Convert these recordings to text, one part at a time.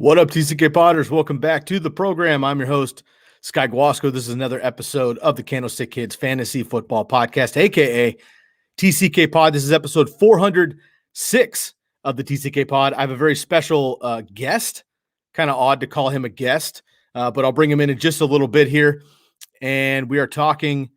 What up, TCK Potters? Welcome back to the program. I'm your host, Sky Guasco. This is another episode of the Candlestick Kids Fantasy Football Podcast, a.k.a. TCK Pod. This is episode 406 of the TCK Pod. I have a very special guest. Kind of odd to call him a guest, but I'll bring him in just a little bit here. And we are talking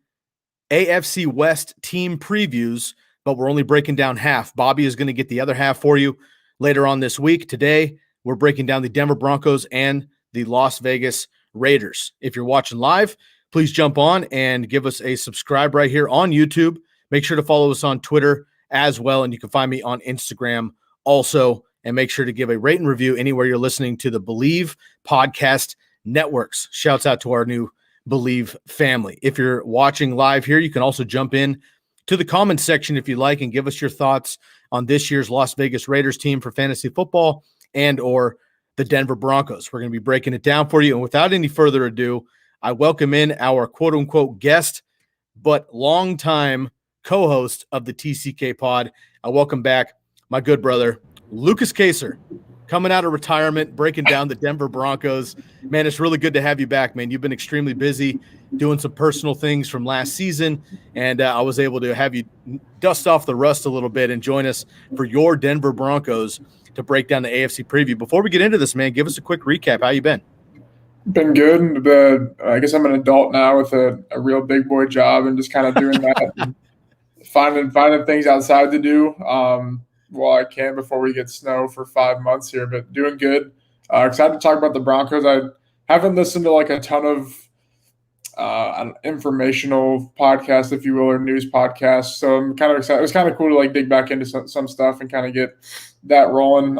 AFC West team previews, but we're only breaking down half. Bobby is going to get the other half for you later on this week. Today, we're breaking down the Denver Broncos and the Las Vegas Raiders. If you're watching live, please jump on and give us a subscribe right here on YouTube. Make sure to follow us on Twitter as well, and you can find me on Instagram also. And make sure to give a rate and review anywhere you're listening to the Believe Podcast Networks. Shouts out to our new Believe family. If you're watching live here, you can also jump in to the comments section if you like and give us your thoughts on this year's Las Vegas Raiders team for fantasy football and or the Denver Broncos. We're going to be breaking it down for you. And without any further ado, I welcome in our quote-unquote guest, but longtime co-host of the TCK Pod. I welcome back my good brother, Lukas Kacer, coming out of retirement, breaking down the Denver Broncos. Man, it's really good to have you back, man. You've been extremely busy doing some personal things from last season, and I was able to have you dust off the rust a little bit and join us for your Denver Broncos to break down the AFC preview. Before we get into this, man, give us a quick recap. How you been? Been good, but I guess I'm an adult now with a real big boy job and just kind of doing that and finding things outside to do while I can before we get snow for 5 months here, but doing good. Excited to talk about the Broncos. I haven't listened to like a ton of informational podcasts, if you will, or news podcasts. So I'm kind of excited. It was kind of cool to like dig back into some stuff and kind of get that rolling.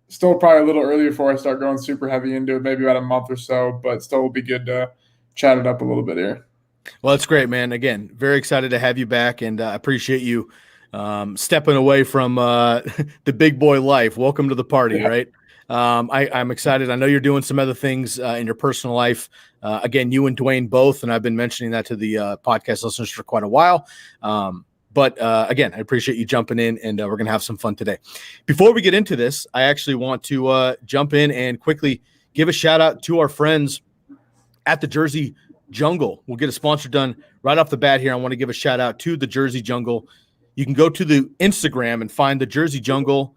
Still probably a little early before I start going super heavy into it, maybe about a month or so, but still will be good to chat it up a little bit here. Well, it's great, man. Again, very excited to have you back, and I appreciate you stepping away from the big boy life. Welcome to the party, yeah. Right? I'm excited. I know you're doing some other things in your personal life. Again, you and Dwayne both, and I've been mentioning that to the podcast listeners for quite a while. But again, I appreciate you jumping in, and we're going to have some fun today. Before we get into this, I actually want to jump in and quickly give a shout out to our friends at the Jersey Jungle. We'll get a sponsor done right off the bat here. I want to give a shout out to the Jersey Jungle. You can go to the Instagram and find the Jersey Jungle,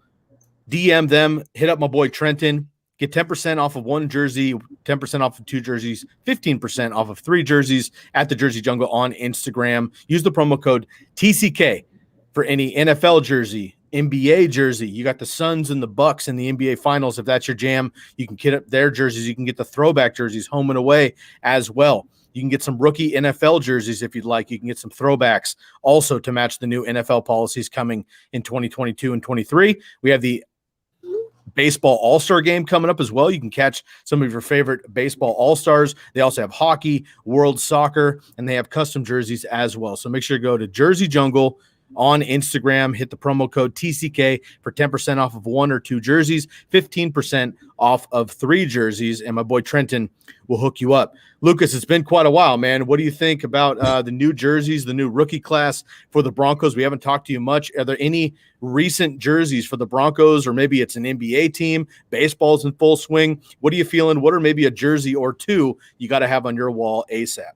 DM them, hit up my boy Trenton, get 10% off of one jersey, 10% off of two jerseys, 15% off of three jerseys at the Jersey Jungle on Instagram. Use the promo code TCK for any NFL jersey, NBA jersey. You got the Suns and the Bucks in the NBA Finals. If that's your jam, you can get up their jerseys. You can get the throwback jerseys home and away as well. You can get some rookie NFL jerseys if you'd like. You can get some throwbacks also to match the new NFL policies coming in 2022 and 23. We have the baseball all-star game coming up as well. You can catch some of your favorite baseball all-stars. They also have hockey, world soccer, and they have custom jerseys as well. So make sure to go to Jersey Jungle on Instagram, hit the promo code TCK for 10% off of one or two jerseys, 15% off of three jerseys, and my boy Trenton will hook you up. Lukas, it's been quite a while, man. What do you think about the new jerseys, the new rookie class for the Broncos? We haven't talked to you much. Are there any recent jerseys for the Broncos, or maybe it's an NBA team? Baseball's in full swing. What are you feeling? What are maybe a jersey or two you got to have on your wall ASAP?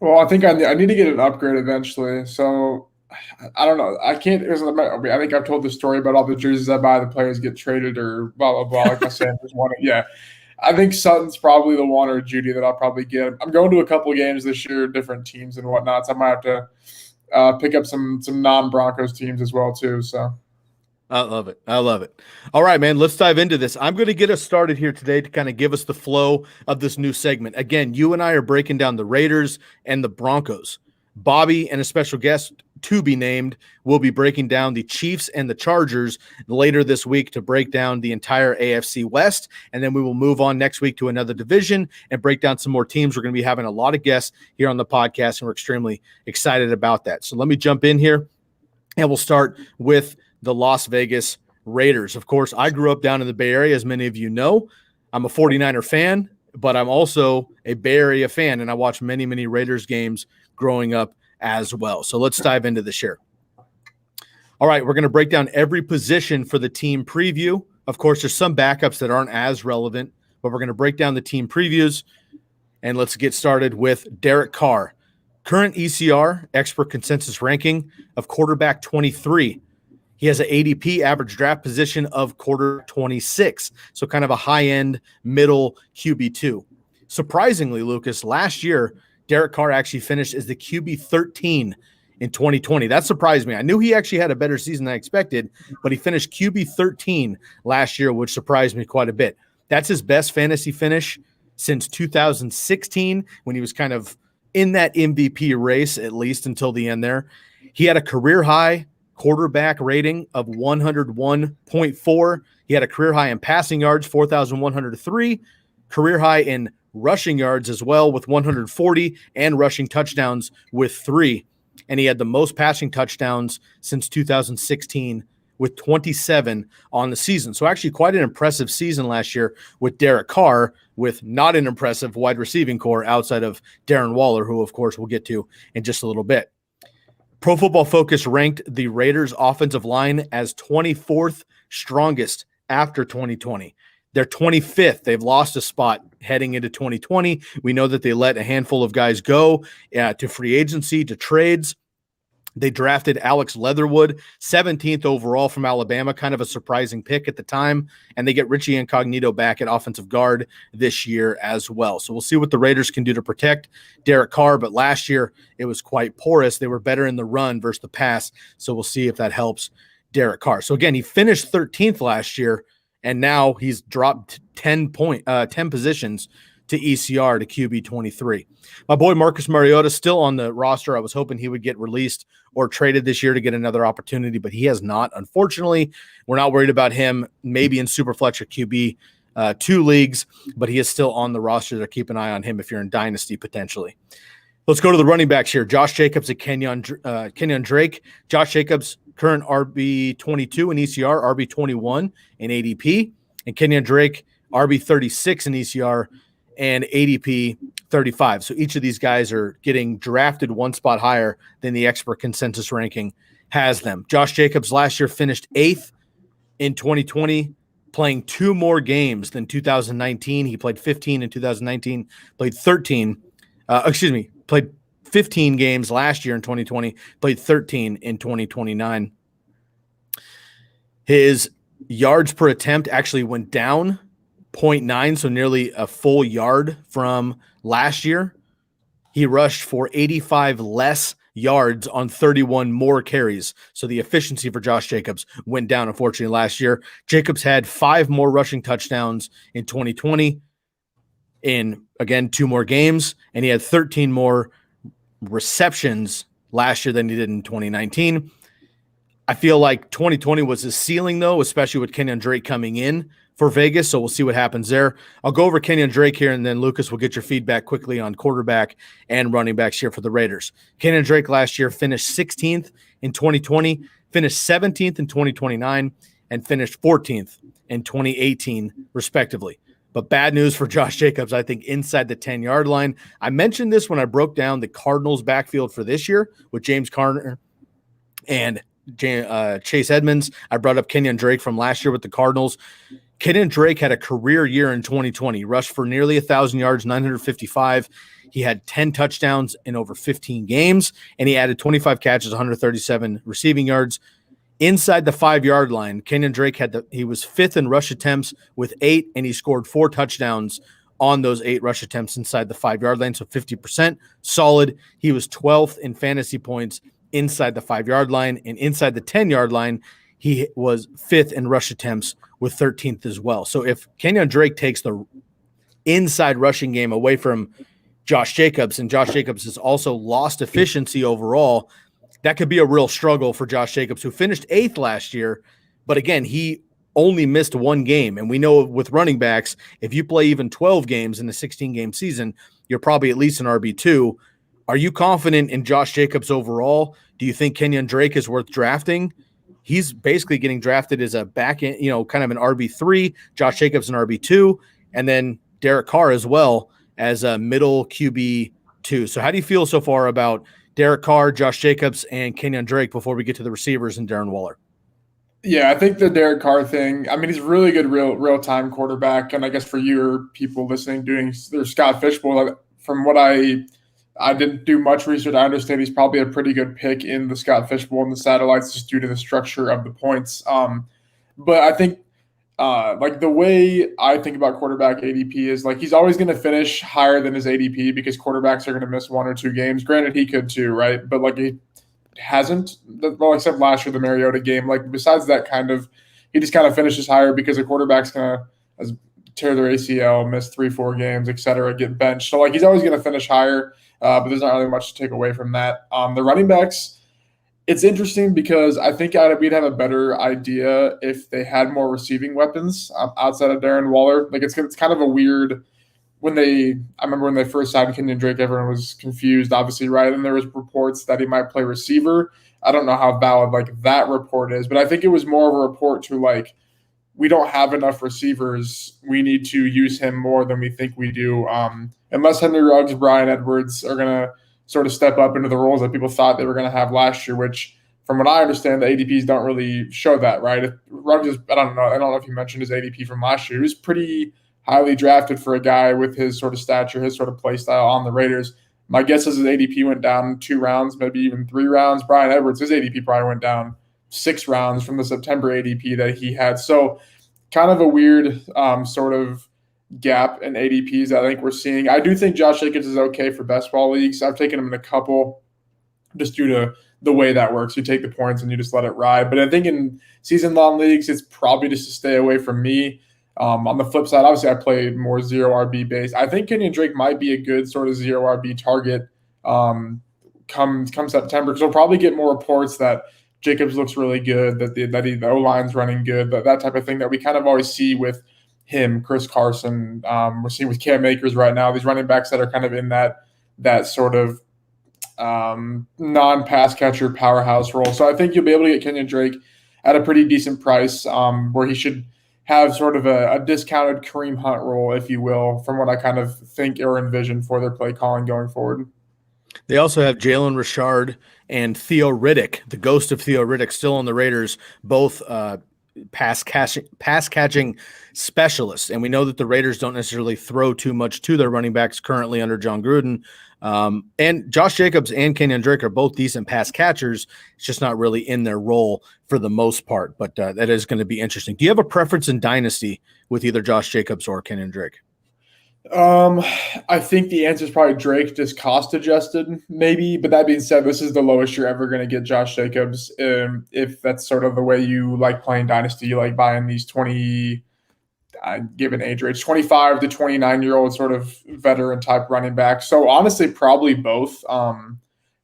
Well, I think I need to get an upgrade eventually. So I don't know. I can't. I think I've told the story about all the jerseys I buy, the players get traded or blah, blah, blah. Like I said, there's one. Yeah. I think Sutton's probably the one, or Judy, that I'll probably get. I'm going to a couple of games this year, different teams and whatnot. So I might have to pick up some non-Broncos teams as well too. So I love it. I love it. All right, man, let's dive into this. I'm going to get us started here today to kind of give us the flow of this new segment. Again, you and I are breaking down the Raiders and the Broncos. Bobby and a special guest to be named will be breaking down the Chiefs and the Chargers later this week to break down the entire AFC West. And then we will move on next week to another division and break down some more teams. We're going to be having a lot of guests here on the podcast, and we're extremely excited about that. So let me jump in here, and we'll start with the Las Vegas Raiders. Of course, I grew up down in the Bay Area, as many of you know. I'm a 49er fan, but I'm also a Bay Area fan, and I watch many, many Raiders games growing up as well. So let's dive into this here. All right, we're going to break down every position for the team preview. Of course, there's some backups that aren't as relevant, but we're going to break down the team previews. And let's get started with Derek Carr. Current ECR, expert consensus ranking of quarterback 23. He has an ADP, average draft position, of quarter 26. So kind of a high-end middle QB2. Surprisingly, Lucas, last year, Derek Carr actually finished as the QB 13 in 2020. That surprised me. I knew he actually had a better season than I expected, but he finished QB 13 last year, which surprised me quite a bit. That's his best fantasy finish since 2016, when he was kind of in that MVP race, at least until the end there. He had a career high quarterback rating of 101.4. He had a career high in passing yards, 4,103, career high in rushing yards as well with 140, and rushing touchdowns with 3. And he had the most passing touchdowns since 2016 with 27 on the season. So actually quite an impressive season last year with Derek Carr, with not an impressive wide receiving core outside of Darren Waller, who of course we'll get to in just a little bit. Pro Football Focus ranked the Raiders offensive line as 24th strongest after 2020. They're 25th. They've lost a spot heading into 2020. We know that they let a handful of guys go to free agency, to trades. They drafted Alex Leatherwood, 17th overall from Alabama, kind of a surprising pick at the time. And they get Richie Incognito back at offensive guard this year as well. So we'll see what the Raiders can do to protect Derek Carr. But last year, it was quite porous. They were better in the run versus the pass. So we'll see if that helps Derek Carr. So again, he finished 13th last year, and now he's dropped 10 positions to ECR to QB 23. My boy Marcus Mariota still on the roster. I was hoping he would get released or traded this year to get another opportunity, but he has not. Unfortunately, we're not worried about him, maybe in Superflex or QB 2 leagues, but he is still on the roster. So keep an eye on him if you're in Dynasty potentially. Let's go to the running backs here. Josh Jacobs and Kenyon Drake. Josh Jacobs, current RB 22 in ECR, RB 21 in ADP, and Kenyon Drake, RB 36 in ECR and ADP 35. So each of these guys are getting drafted one spot higher than the expert consensus ranking has them. Josh Jacobs last year finished 8th in 2020, playing 2 more games than 2019. He played 15 in 2019, played 15 games last year in 2020, played 13 in 2029. His yards per attempt actually went down 0.9, so nearly a full yard from last year. He rushed for 85 less yards on 31 more carries. So the efficiency for Josh Jacobs went down, unfortunately, last year. Jacobs had 5 more rushing touchdowns in 2020 in, again, 2 more games, and he had 13 more receptions last year than he did in 2019. I feel like 2020 was his ceiling, though, especially with Kenyon Drake coming in for Vegas, so we'll see what happens there. I'll go over Kenyon Drake here, and then Lucas will get your feedback quickly on quarterback and running backs here for the Raiders. Kenyon Drake last year finished 16th in 2020, finished 17th in 2029, and finished 14th in 2018, respectively. But bad news for Josh Jacobs, I think, inside the 10-yard line. I mentioned this when I broke down the Cardinals' backfield for this year with James Conner and Chase Edmonds. I brought up Kenyon Drake from last year with the Cardinals. Kenyon Drake had a career year in 2020. He rushed for nearly 1,000 yards, 955. He had 10 touchdowns in over 15 games, and he added 25 catches, 137 receiving yards. Inside the 5-yard line, Kenyon Drake he was 5th in rush attempts with 8, and he scored 4 touchdowns on those 8 rush attempts inside the 5-yard line, so 50% solid. He was 12th in fantasy points inside the 5-yard line, and inside the 10-yard line, he was 5th in rush attempts with 13th as well. So if Kenyon Drake takes the inside rushing game away from Josh Jacobs, and Josh Jacobs has also lost efficiency overall, that could be a real struggle for Josh Jacobs, who finished 8th last year. But again, he only missed 1 game. And we know with running backs, if you play even 12 games in a 16-game season, you're probably at least an RB2. Are you confident in Josh Jacobs overall? Do you think Kenyon Drake is worth drafting? He's basically getting drafted as a back end, kind of an RB3, Josh Jacobs an RB2, and then Derek Carr as well as a middle QB2. So how do you feel so far about Derek Carr, Josh Jacobs, and Kenyon Drake before we get to the receivers and Darren Waller? Yeah, I think the Derek Carr thing. I mean, he's a really good real time quarterback, and I guess for you or people listening doing their Scott Fishbowl, from what I didn't do much research. I understand he's probably a pretty good pick in the Scott Fishbowl and the satellites just due to the structure of the points. But I think like the way I think about quarterback ADP is like he's always going to finish higher than his ADP because quarterbacks are going to miss 1 or 2 games. Granted, he could too, right? But like he hasn't, well, except last year the Mariota game. Like besides that, he just kind of finishes higher because the quarterback's gonna tear their ACL, miss 3-4 games, etc., get benched. So like he's always going to finish higher, but there's not really much to take away from that. The running backs, it's interesting because I think we'd have a better idea if they had more receiving weapons outside of Darren Waller. Like it's kind of a weird I remember when they first signed Kenyon Drake, everyone was confused, obviously, right? And there was reports that he might play receiver. I don't know how valid like that report is, but I think it was more of a report to like we don't have enough receivers. We need to use him more than we think we do. Unless Henry Ruggs, Brian Edwards are gonna sort of step up into the roles that people thought they were going to have last year, which from what I understand, the ADPs don't really show that, right? If Ruggs is, I don't know if you mentioned his ADP from last year. He was pretty highly drafted for a guy with his sort of stature, his sort of play style on the Raiders. My guess is his ADP went down 2 rounds, maybe even 3 rounds. Brian Edwards, his ADP probably went down 6 rounds from the September ADP that he had. So kind of a weird sort of gap in ADPs I think we're seeing. I do think Josh Jacobs is okay for best ball leagues. I've taken him in a couple just due to the way that works. You take the points and you just let it ride. But I think in season-long leagues, it's probably just to stay away from me. On the flip side, obviously, I play more zero RB based. I think Kenyon Drake might be a good sort of zero RB target come September because we'll probably get more reports that Jacobs looks really good, that the O-line's running good, that type of thing that we kind of always see with him, Chris Carson. We're seeing with Cam Akers right now, these running backs that are kind of in that sort of non-pass catcher powerhouse role. So I think you'll be able to get Kenyon Drake at a pretty decent price where he should have sort of a discounted Kareem Hunt role, if you will, from what I kind of think or envision for their play calling going forward. They also have Jalen Richard and Theo Riddick, the ghost of Theo Riddick, still on the Raiders, both pass catching specialists. And we know that the Raiders don't necessarily throw too much to their running backs currently under John Gruden. And Josh Jacobs and Kenyon Drake are both decent pass catchers. It's just not really in their role for the most part, but that is going to be interesting. Do you have a preference in Dynasty with either Josh Jacobs or Kenyon Drake? I think the answer is probably Drake, just cost adjusted, maybe. But that being said, this is the lowest you're ever going to get Josh Jacobs. If that's sort of the way you like playing Dynasty, you like buying these 20, given age range, 25 to 29-year-old sort of veteran type running backs. So honestly, probably both.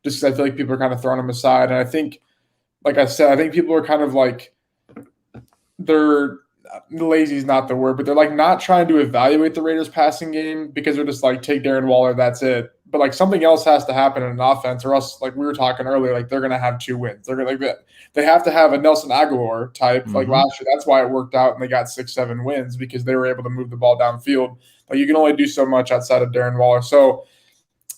Just because I feel like people are kind of throwing them aside. And I think, like I said, I think people are kind of like, they're lazy is not the word, but they're like not trying to evaluate the Raiders passing game because they're just like, take Darren Waller, that's it. But like something else has to happen in an offense, or else, like we were talking earlier, like they're gonna have 2 wins. They're gonna like they have to have a Nelson Aguilar type like last year. That's why it worked out and they got 6-7 wins because they were able to move the ball downfield. Like you can only do so much outside of Darren Waller. So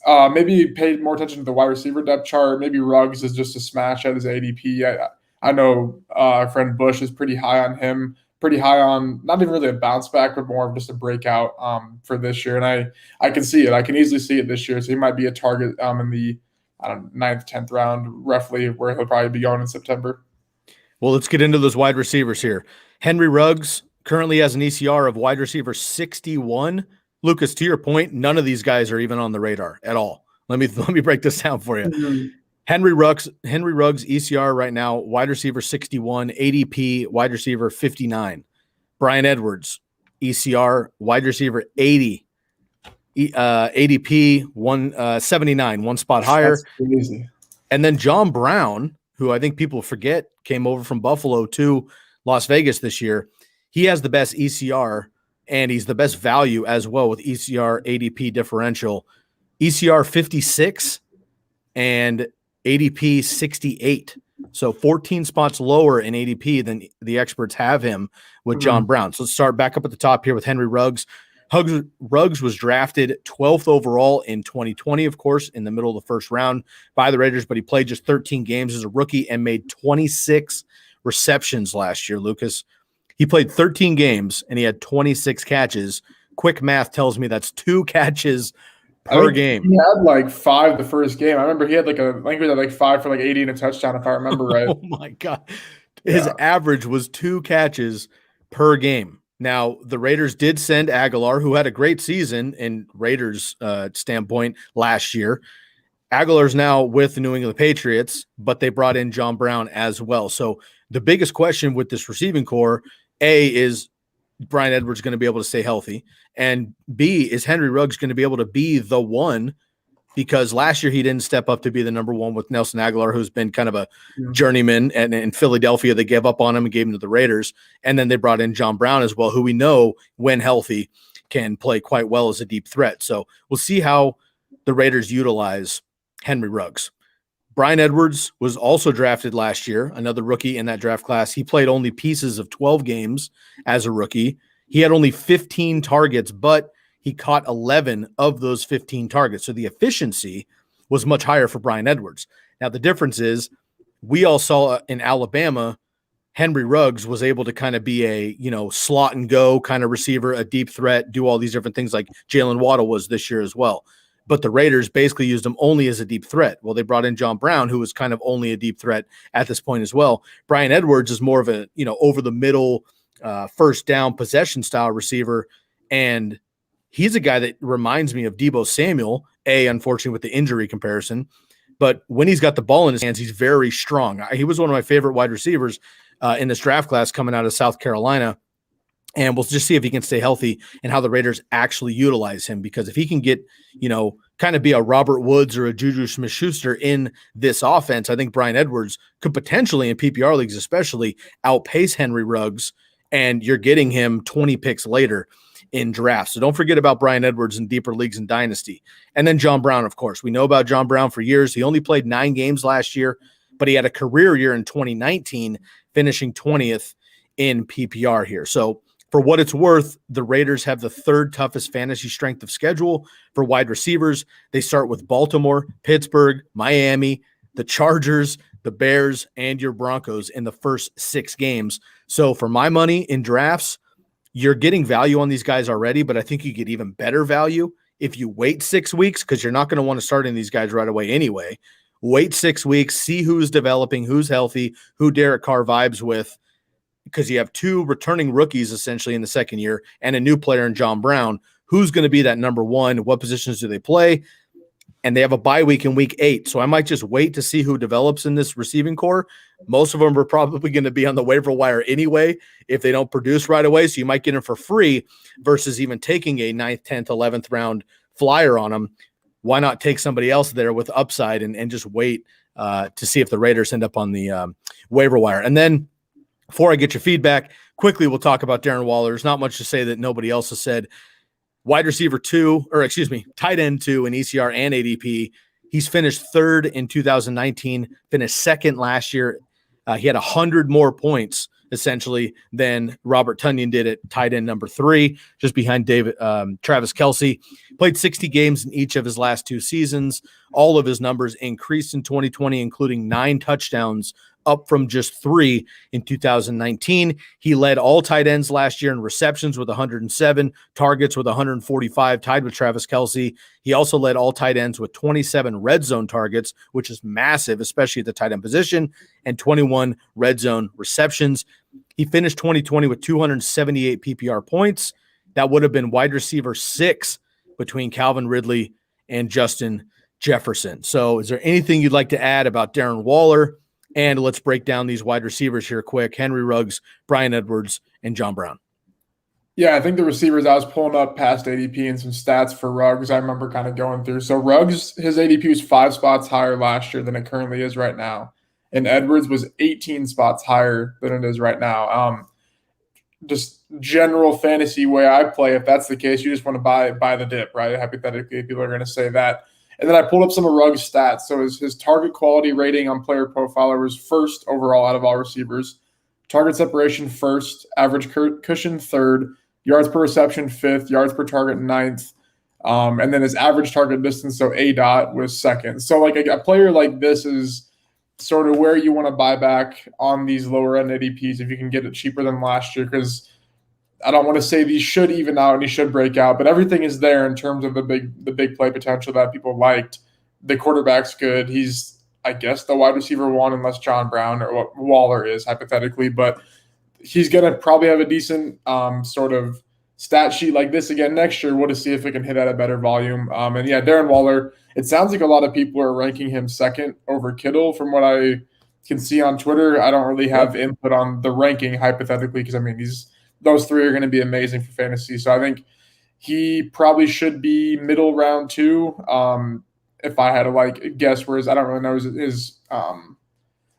maybe pay more attention to the wide receiver depth chart. Maybe Ruggs is just a smash at his ADP. I know our friend Bush is pretty high on him. Pretty high on not even really a bounce back, but more of just a breakout for this year. And I can see it. I can easily see it this year. So he might be a target in the 9th, 10th round, roughly, where he'll probably be going in September. Well, let's get into those wide receivers here. Henry Ruggs currently has an ECR of wide receiver 61. Lucas, to your point, none of these guys are even on the radar at all. Let me break this down for you. Mm-hmm. Henry Ruggs ECR right now, wide receiver 61, ADP, wide receiver 59. Brian Edwards, ECR, wide receiver 80, ADP 179, one spot higher. That's crazy. And then John Brown, who I think people forget came over from Buffalo to Las Vegas this year. He has the best ECR, and he's the best value as well with ECR ADP differential. ECR 56 and ADP 68. So 14 spots lower in ADP than the experts have him with John Brown. So let's start back up at the top here with Henry Ruggs. Ruggs was drafted 12th overall in 2020, of course, in the middle of the first round by the Raiders, but he played just 13 games as a rookie and made 26 receptions last year, Lucas. He played 13 games and he had 26 catches. Quick math tells me that's 2 catches per game. He had like 5 the first game. I remember he had I think he had like 5 for like 80 and a touchdown, if I remember right. Oh my God. His average was 2 catches per game. Now, the Raiders did send Aguilar, who had a great season in Raiders' standpoint last year. Aguilar's now with the New England Patriots, but they brought in John Brown as well. So the biggest question with this receiving core, A, is Bryan Edwards going to be able to stay healthy? And B, is Henry Ruggs going to be able to be the one? Because last year he didn't step up to be the number one with Nelson Aguilar, who's been kind of a journeyman. And in Philadelphia, they gave up on him and gave him to the Raiders. And then they brought in John Brown as well, who we know, when healthy, can play quite well as a deep threat. So we'll see how the Raiders utilize Henry Ruggs. Bryan Edwards was also drafted last year, another rookie in that draft class. He played only pieces of 12 games as a rookie. He had only 15 targets, but he caught 11 of those 15 targets. So the efficiency was much higher for Bryan Edwards. Now, the difference is we all saw in Alabama, Henry Ruggs was able to kind of be a, slot and go kind of receiver, a deep threat, do all these different things like Jalen Waddle was this year as well. But the Raiders basically used him only as a deep threat. Well, they brought in John Brown, who was kind of only a deep threat at this point as well. Bryan Edwards is more of a, over the middle, first down possession style receiver. And he's a guy that reminds me of Deebo Samuel, unfortunately with the injury comparison. But when he's got the ball in his hands, he's very strong. He was one of my favorite wide receivers in this draft class coming out of South Carolina. And we'll just see if he can stay healthy and how the Raiders actually utilize him. Because if he can get, kind of be a Robert Woods or a Juju Smith-Schuster in this offense, I think Bryan Edwards could potentially, in PPR leagues especially, outpace Henry Ruggs. And you're getting him 20 picks later in drafts. So don't forget about Bryan Edwards in deeper leagues and Dynasty. And then John Brown, of course. We know about John Brown for years. He only played 9 games last year, but he had a career year in 2019, finishing 20th in PPR here. So for what it's worth, the Raiders have the 3rd toughest fantasy strength of schedule for wide receivers. They start with Baltimore, Pittsburgh, Miami, the Chargers, the Bears, and your Broncos in the first 6 games. So for my money in drafts, you're getting value on these guys already, but I think you get even better value if you wait 6 weeks, because you're not going to want to start in these guys right away anyway. Wait 6 weeks, see who's developing, who's healthy, who Derek Carr vibes with, because you have 2 returning rookies essentially in the second year and a new player in John Brown. Who's going to be that number one? What positions do they play? And they have a bye week in week 8. So I might just wait to see who develops in this receiving core. Most of them are probably going to be on the waiver wire anyway if they don't produce right away. So you might get them for free versus even taking a 9th, 10th, 11th round flyer on them. Why not take somebody else there with upside and just wait to see if the Raiders end up on the waiver wire? And then before I get your feedback, quickly we'll talk about Darren Waller. There's not much to say that nobody else has said. Tight end 2 in ECR and ADP. He's finished 3rd in 2019, finished 2nd last year. He had 100 more points essentially than Robert Tonyan did at tight end number 3, just behind Travis Kelce. Played 60 games in each of his last 2 seasons. All of his numbers increased in 2020, including 9 touchdowns, up from just 3 in 2019. He led all tight ends last year in receptions with 107, targets with 145, tied with Travis Kelce. He also led all tight ends with 27 red zone targets, which is massive, especially at the tight end position, and 21 red zone receptions. He finished 2020 with 278 PPR points. That would have been wide receiver 6 between Calvin Ridley and Justin Jefferson. So is there anything you'd like to add about Darren Waller? And let's break down these wide receivers here quick. Henry Ruggs, Bryan Edwards, and John Brown. Yeah, I think the receivers, I was pulling up past ADP and some stats for Ruggs. I remember kind of going through. So Ruggs, his ADP was 5 spots higher last year than it currently is right now. And Edwards was 18 spots higher than it is right now. Just general fantasy way I play, if that's the case, you just want to buy the dip, right? Hypothetically, people are going to say that. And then I pulled up some of Ruggs' stats. So his target quality rating on Player Profiler was 1st overall out of all receivers. Target separation 1st, average cushion 3rd, yards per reception 5th, yards per target 9th. And then his average target distance, so ADOT, was 2nd. So like a player like this is sort of where you want to buy back on these lower end ADPs if you can get it cheaper than last year, because I don't want to say these should even out and he should break out, but everything is there in terms of the big play potential that people liked. The quarterback's good. He's, I guess, the wide receiver one, unless John Brown or Waller is hypothetically, but he's going to probably have a decent sort of stat sheet like this again next year. We'll just see if it can hit at a better volume. And yeah, Darren Waller, it sounds like a lot of people are ranking him second over Kittle from what I can see on Twitter. I don't really have input on the ranking hypothetically, because I mean, those three are going to be amazing for fantasy. So I think he probably should be middle round 2. If I had to guess, whereas I don't really know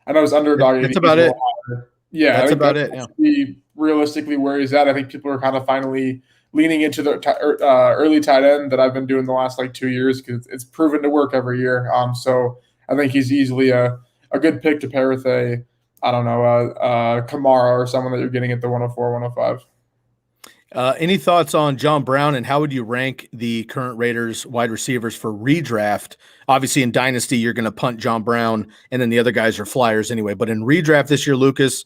I know his underdog. That's about it. Yeah, that's about it. Yeah. Realistically where he's at, I think people are kind of finally leaning into the early tight end that I've been doing the last 2 years, because it's proven to work every year. So I think he's easily a good pick to pair with a Kamara or someone that you're getting at the 104, 105. Any thoughts on John Brown, and how would you rank the current Raiders wide receivers for redraft? Obviously, in Dynasty, you're going to punt John Brown, and then the other guys are flyers anyway. But in redraft this year, Lucas,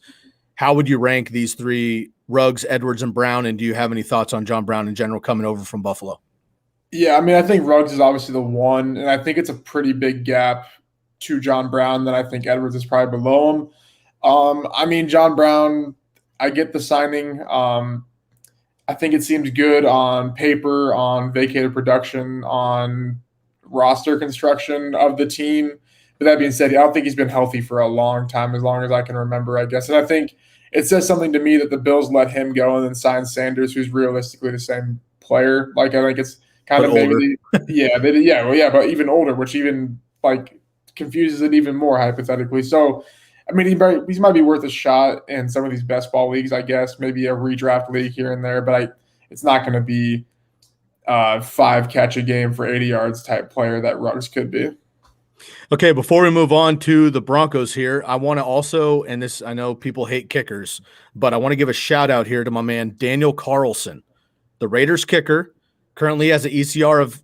how would you rank these three, Ruggs, Edwards, and Brown? And do you have any thoughts on John Brown in general coming over from Buffalo? Yeah, I mean, I think Ruggs is obviously the one, and I think it's a pretty big gap to John Brown. Then I think Edwards is probably below him. I mean, John Brown, I get the signing. I think it seems good on paper, on vacated production, on roster construction of the team. But that being said, I don't think he's been healthy for a long time, as long as I can remember, I guess. And I think it says something to me that the Bills let him go and then sign Sanders, who's realistically the same player. I think it's kind of maybe, but even older, which even confuses it even more hypothetically. So, I mean, he might be worth a shot in some of these best ball leagues, I guess, maybe a redraft league here and there, but it's not going to be 5 catch a game for 80 yards type player that Ruggs could be. Okay, before we move on to the Broncos here, I want to also, and this, I know people hate kickers, but I want to give a shout out here to my man, Daniel Carlson, the Raiders kicker, currently has an ECR of,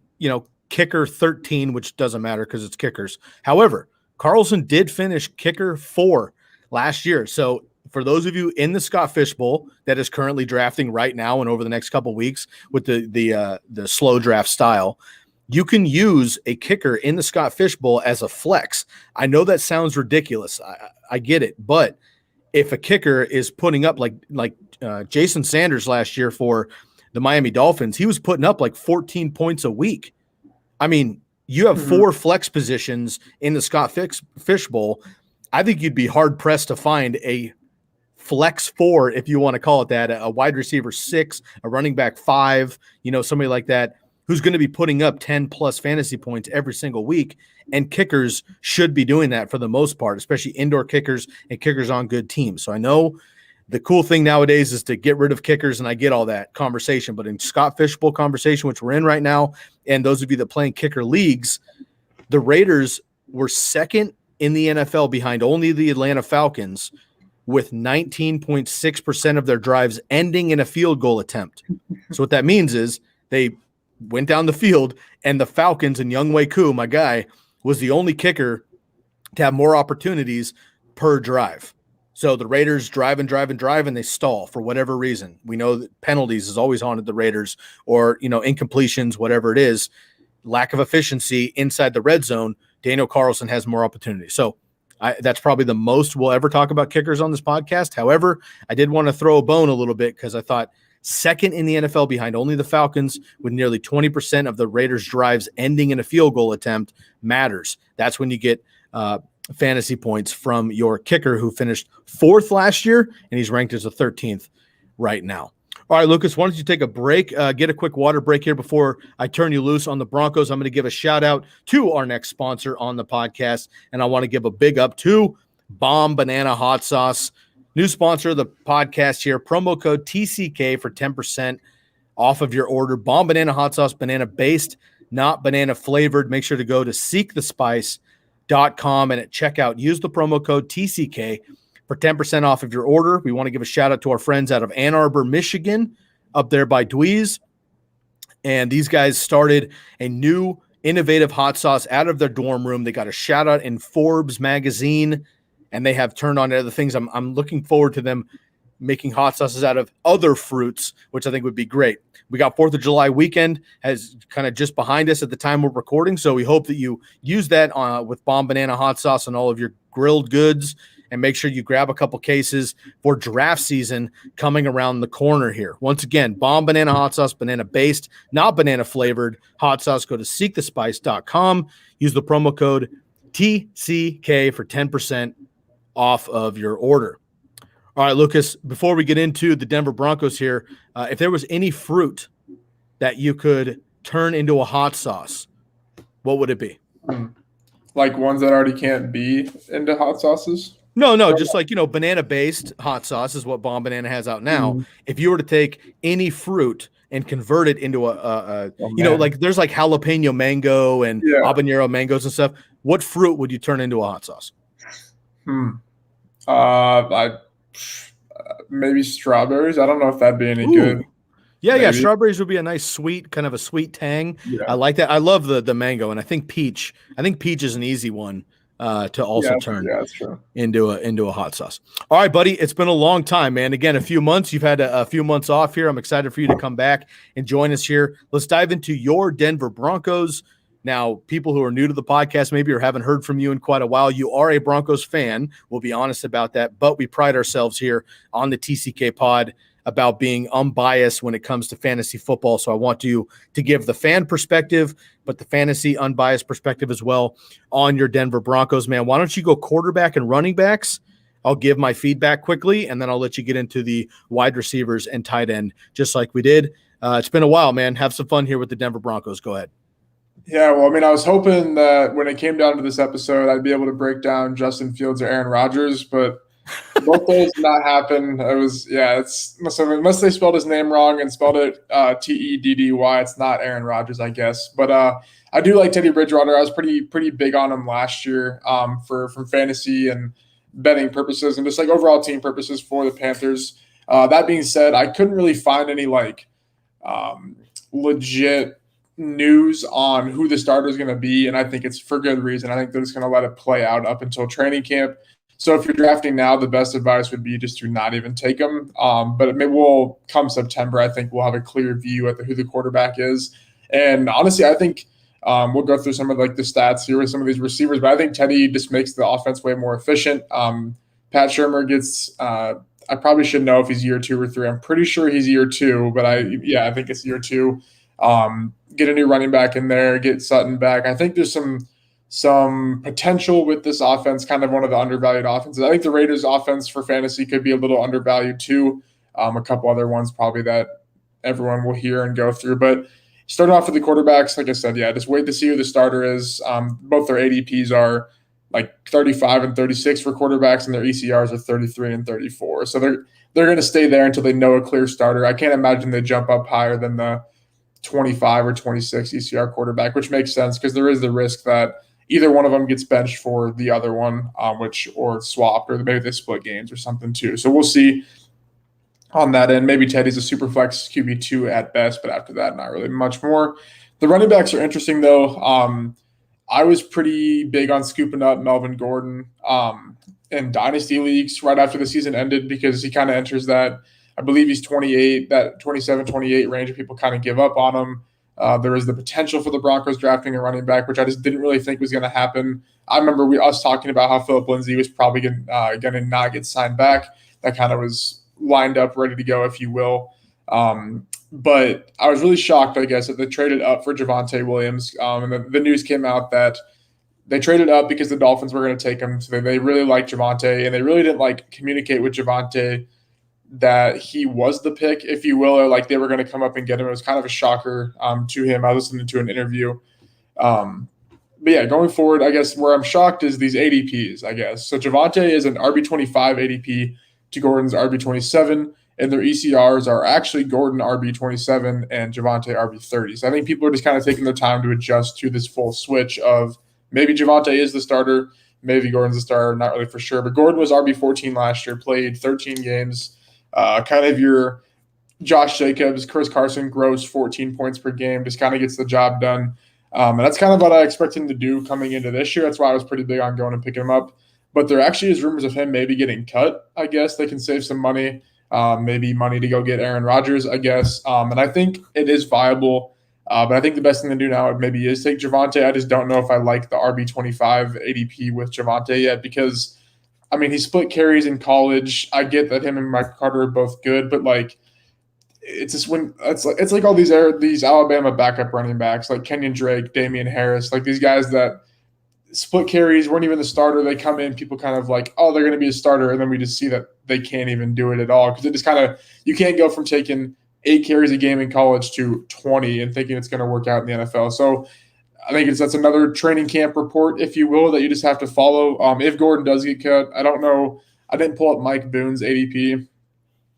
kicker 13, which doesn't matter because it's kickers. However, Carlson did finish kicker 4 last year. So for those of you in the Scott Fish Bowl that is currently drafting right now and over the next couple of weeks with the slow draft style, you can use a kicker in the Scott Fish Bowl as a flex. I know that sounds ridiculous. I get it. But if a kicker is putting up like Jason Sanders last year for the Miami Dolphins, he was putting up 14 points a week. I mean, you have 4 flex positions in the Scott Fish Bowl. I think you'd be hard-pressed to find a flex 4, if you want to call it that, a wide receiver 6, a running back 5, somebody like that, who's going to be putting up 10-plus fantasy points every single week. And kickers should be doing that for the most part, especially indoor kickers and kickers on good teams. So I know the cool thing nowadays is to get rid of kickers, and I get all that conversation. But in Scott Fish Bowl conversation, which we're in right now, and those of you that play in kicker leagues, the Raiders were second in the NFL behind only the Atlanta Falcons, with 19.6% of their drives ending in a field goal attempt. So what that means is they went down the field, and the Falcons and Younghoe Koo, my guy, was the only kicker to have more opportunities per drive. So the Raiders drive, and they stall for whatever reason. We know that penalties has always haunted the Raiders, or, incompletions, whatever it is, lack of efficiency inside the red zone. Daniel Carlson has more opportunity. So that's probably the most we'll ever talk about kickers on this podcast. However, I did want to throw a bone a little bit because I thought second in the NFL behind only the Falcons, with nearly 20% of the Raiders' drives ending in a field goal attempt, matters. That's when you get fantasy points from your kicker, who finished 4th last year, and he's ranked as a 13th right now. All right, Lucas, why don't you take a break, get a quick water break here before I turn you loose on the Broncos. I'm going to give a shout out to our next sponsor on the podcast, and I want to give a big up to Bomb Banana Hot Sauce, new sponsor of the podcast here. Promo code TCK for 10% off of your order. Bomb Banana Hot Sauce, banana-based, not banana-flavored. Make sure to go to seekthespice.com, and at checkout, use the promo code TCK for 10% off of your order. We want to give a shout out to our friends out of Ann Arbor, Michigan, up there by Dweez. And these guys started a new innovative hot sauce out of their dorm room. They got a shout out in Forbes magazine, and they have turned on to other things. I'm looking forward to them making hot sauces out of other fruits, which I think would be great. We got 4th of July weekend has kind of just behind us at the time we're recording. So we hope that you use that with Bomb Banana hot sauce on all of your grilled goods, and make sure you grab a couple cases for draft season coming around the corner here. Once again, Bomb Banana hot sauce, banana based, not banana flavored hot sauce. Go to seekthespice.com. Use the promo code TCK for 10% off of your order. All right, Lucas, before we get into the Denver Broncos here, if there was any fruit that you could turn into a hot sauce, what would it be? Like ones that already can't be into hot sauces? No, just like, banana-based hot sauce is what Bomb Banana has out now. If you were to take any fruit and convert it into like there's like jalapeno mango and habanero mangoes and stuff, what fruit would you turn into a hot sauce? Maybe strawberries. I don't know if that'd be any good. Yeah, strawberries would be a nice sweet, kind of a sweet tang. Yeah. I like that. I love the mango, and I think peach. Is an easy one to also turn into a hot sauce. All right, buddy. It's been a long time, man. Again, a few months. You've had a few months off here. I'm excited for you to come back and join us here. Let's dive into your Denver Broncos. Now, people who are new to the podcast maybe or haven't heard from you in quite a while, you are a Broncos fan. We'll be honest about that, but we pride ourselves here on the TCK pod about being unbiased when it comes to fantasy football. So I want you to give the fan perspective, but the fantasy unbiased perspective as well on your Denver Broncos, man. Why don't you go quarterback and running backs? I'll give my feedback quickly, and then I'll let you get into the wide receivers and tight end, just like we did. It's been a while, man. Have some fun here with the Denver Broncos. Go ahead. Yeah, well, I mean, I was hoping that when it came down to this episode, I'd be able to break down Justin Fields or Aaron Rodgers, but both those did not happen. It was, unless they spelled his name wrong and spelled it Teddy. It's not Aaron Rodgers, I guess. But I do like Teddy Bridgewater. I was pretty big on him last year for fantasy and betting purposes and just like overall team purposes for the Panthers. That being said, I couldn't really find any legit news on who the starter is going to be, and I think it's for good reason. I think they're just going to let it play out up until training camp. So if you're drafting now, the best advice would be just to not even take them. But we'll come September, I think we'll have a clear view at who the quarterback is. And honestly, I think we'll go through some of the stats here with some of these receivers, but I think Teddy just makes the offense way more efficient. Pat Shurmur gets I probably should know if he's year 2 or 3. I'm pretty sure he's year 2, but I think it's year 2. Get a new running back in there, get Sutton back. I think there's some potential with this offense, kind of one of the undervalued offenses. I think the Raiders offense for fantasy could be a little undervalued too. A couple other ones probably that everyone will hear and go through. But starting off with the quarterbacks, like I said, just wait to see who the starter is. Both their ADPs are like 35 and 36 for quarterbacks, and their ECRs are 33 and 34. So they're going to stay there until they know a clear starter. I can't imagine they jump up higher than the 25 or 26 ECR quarterback, which makes sense because there is the risk that either one of them gets benched for the other one, or swapped, or maybe they split games or something too. So we'll see on that end. Maybe Teddy's a super flex QB2 at best, but after that, not really much more. The running backs are interesting though. I was pretty big on scooping up Melvin Gordon in dynasty leagues right after the season ended because he kind of enters that. I believe he's 28, that 27, 28 range of people kind of give up on him. There is the potential for the Broncos drafting a running back, which I just didn't really think was going to happen. I remember us talking about how Philip Lindsay was probably going to not get signed back. That kind of was lined up, ready to go, if you will. But I was really shocked, I guess, that they traded up for Javonte Williams. And the news came out that they traded up because the Dolphins were going to take him. So they really liked Javonte, and they really didn't communicate with Javonte that he was the pick, if you will, or they were going to come up and get him. It was kind of a shocker to him. I was listening to an interview. But yeah, going forward, I guess where I'm shocked is these ADPs, I guess. So Javonte is an RB25 ADP to Gordon's RB27, and their ECRs are actually Gordon RB27 and Javonte RB30. So I think people are just kind of taking their time to adjust to this full switch of maybe Javonte is the starter, maybe Gordon's the starter, not really for sure. But Gordon was RB14 last year, played 13 games. Kind of your Josh Jacobs, Chris Carson grows 14 points per game, just kind of gets the job done. And that's kind of what I expect him to do coming into this year. That's why I was pretty big on going and picking him up. But there actually is rumors of him maybe getting cut. I guess they can save some money, maybe money to go get Aaron Rodgers, I guess. And I think it is viable. But I think the best thing to do now maybe is take Javonte. I just don't know if I like the RB25 ADP with Javonte yet because, I mean, he split carries in college. I get that him and Mike Carter are both good, but like, it's just when it's like all these Alabama backup running backs like Kenyon Drake, Damian Harris, like these guys that split carries weren't even the starter. They come in, people kind of like, oh, they're going to be a starter, and then we just see that they can't even do it at all because it just kind of you can't go from taking 8 carries a game in college to 20 and thinking it's going to work out in the NFL. So I think that's another training camp report, if you will, that you just have to follow. If Gordon does get cut, I don't know. I didn't pull up Mike Boone's ADP.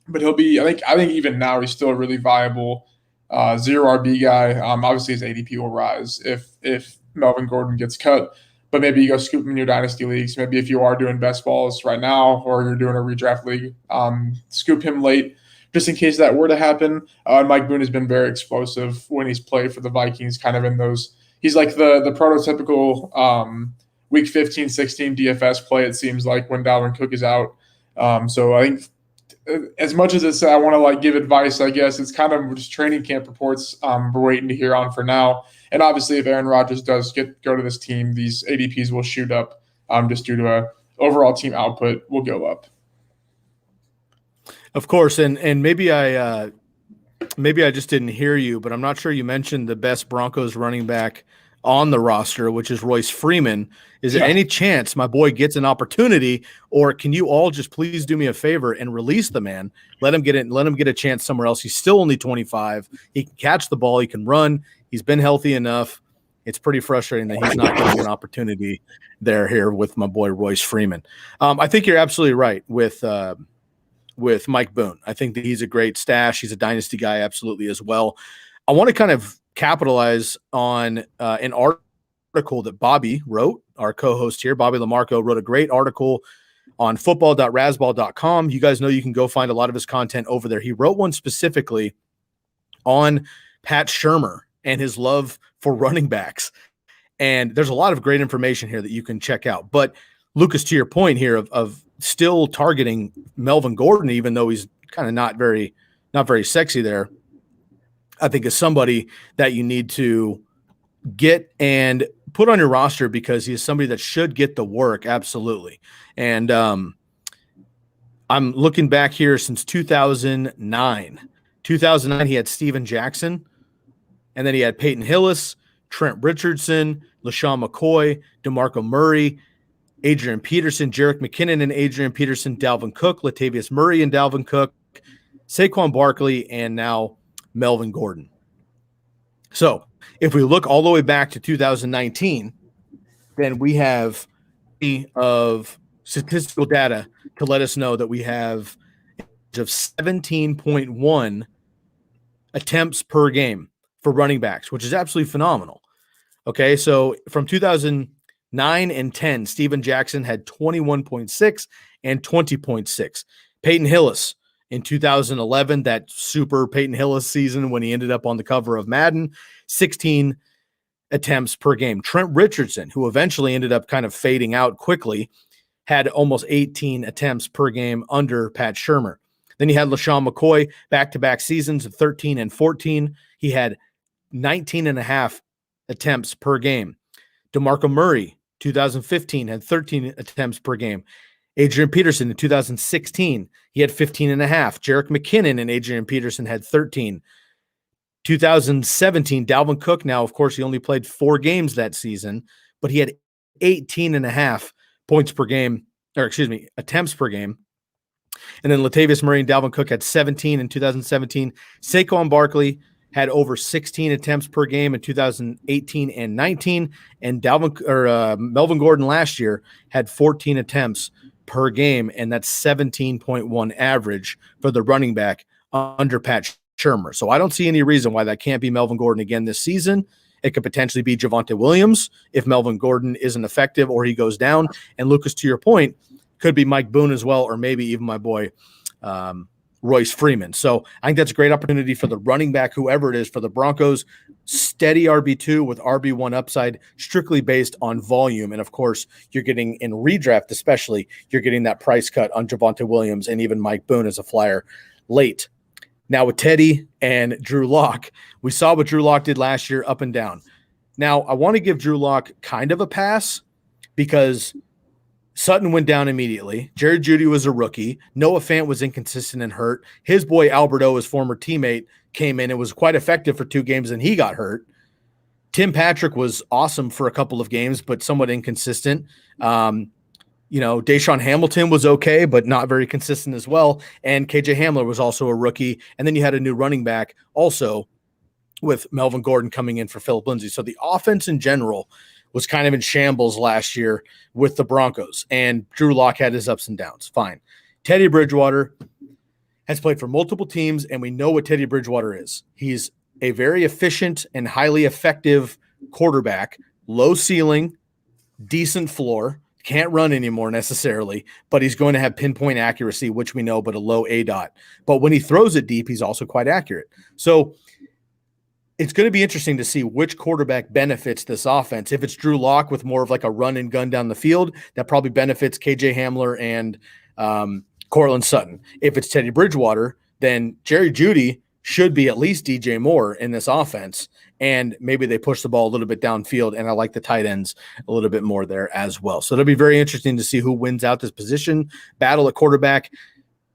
But he'll be. I think even now he's still a really viable 0 RB guy. Obviously his ADP will rise if Melvin Gordon gets cut. But maybe you go scoop him in your dynasty leagues. Maybe if you are doing best balls right now or you're doing a redraft league, scoop him late just in case that were to happen. And Mike Boone has been very explosive when he's played for the Vikings. Kind of in those. He's like the prototypical week 15, 16 DFS play. It seems like when Dalvin Cook is out. So I think. As much as it's I want to like give advice, I guess it's kind of just training camp reports we're waiting to hear on for now. And obviously, if Aaron Rodgers does go to this team, these ADPs will shoot up just due to overall team output will go up. Of course, and maybe I just didn't hear you, but I'm not sure you mentioned the best Broncos running back on the roster, which is Royce Freeman. Is there any chance my boy gets an opportunity, or can you all just please do me a favor and release the man? Let him get a chance somewhere else. He's still only 25. He can catch the ball. He can run. He's been healthy enough. It's pretty frustrating that he's not getting an opportunity here with my boy Royce Freeman. I think you're absolutely right with Mike Boone. I think that he's a great stash. He's a dynasty guy absolutely as well. I want to kind of capitalize on an article that Bobby wrote, our co-host here. Bobby Lamarco wrote a great article on football.rasball.com. You guys know you can go find a lot of his content over there. He wrote one specifically on Pat Shurmur and his love for running backs. And there's a lot of great information here that you can check out. But Lucas, to your point here of still targeting Melvin Gordon, even though he's kind of not very sexy there, I think is somebody that you need to get and put on your roster because he is somebody that should get the work. Absolutely. And I'm looking back here since 2009. 2009, he had Steven Jackson, and then he had Peyton Hillis, Trent Richardson, LaShawn McCoy, DeMarco Murray, Adrian Peterson, Jerick McKinnon and Adrian Peterson, Dalvin Cook, Latavius Murray and Dalvin Cook, Saquon Barkley, and now Melvin Gordon. So if we look all the way back to 2019, then we have of statistical data to let us know that we have of 17.1 attempts per game for running backs, which is absolutely phenomenal. Okay, so from 2009 and 10, Steven Jackson had 21.6 and 20.6. Peyton Hillis in 2011, that super Peyton Hillis season when he ended up on the cover of Madden, 16 attempts per game. Trent Richardson, who eventually ended up kind of fading out quickly, had almost 18 attempts per game under Pat Shurmur. Then you had LaShawn McCoy, back-to-back seasons of 13 and 14. He had 19 and a half attempts per game. DeMarco Murray, 2015, had 13 attempts per game. Adrian Peterson in 2016, he had 15 and a half. Jerick McKinnon and Adrian Peterson had 13. 2017, Dalvin Cook, now, of course, he only played 4 games that season, but he had 18 and a half attempts per game. And then Latavius Murray and Dalvin Cook had 17 in 2017. Saquon Barkley had over 16 attempts per game in 2018 and 19. And Melvin Gordon last year had 14 attempts per game, and that's 17.1 average for the running back under Pat Shurmur. So I don't see any reason why that can't be Melvin Gordon again this season. It could potentially be Javonte Williams if Melvin Gordon isn't effective or he goes down. And Lucas, to your point, could be Mike Boone as well, or maybe even my boy Royce Freeman. So I think that's a great opportunity for the running back, whoever it is, for the Broncos. Steady RB2 with RB1 upside, strictly based on volume. And of course, you're getting in redraft, especially, you're getting that price cut on Javonte Williams and even Mike Boone as a flyer late. Now with Teddy and Drew Lock, we saw what Drew Lock did last year, up and down. Now I want to give Drew Lock kind of a pass because Sutton went down immediately. Jerry Jeudy was a rookie. Noah Fant was inconsistent and hurt. His boy Alberto, his former teammate, came in and was quite effective for 2 games, and he got hurt. Tim Patrick was awesome for a couple of games, but somewhat inconsistent. Deshaun Hamilton was okay, but not very consistent as well. And KJ Hamler was also a rookie. And then you had a new running back also with Melvin Gordon coming in for Phillip Lindsay. So the offense in general was kind of in shambles last year with the Broncos, and Drew Lock had his ups and downs. Fine. Teddy Bridgewater has played for multiple teams, and we know what Teddy Bridgewater is. He's a very efficient and highly effective quarterback, low ceiling, decent floor, can't run anymore necessarily, but he's going to have pinpoint accuracy, which we know, but a low ADOT. But when he throws it deep, he's also quite accurate. So it's going to be interesting to see which quarterback benefits this offense. If it's Drew Lock with more of like a run and gun down the field, that probably benefits KJ Hamler and Cortland Sutton. If it's Teddy Bridgewater, then Jerry Jeudy should be at least DJ Moore in this offense, and maybe they push the ball a little bit downfield, and I like the tight ends a little bit more there as well. So it'll be very interesting to see who wins out this position battle at quarterback,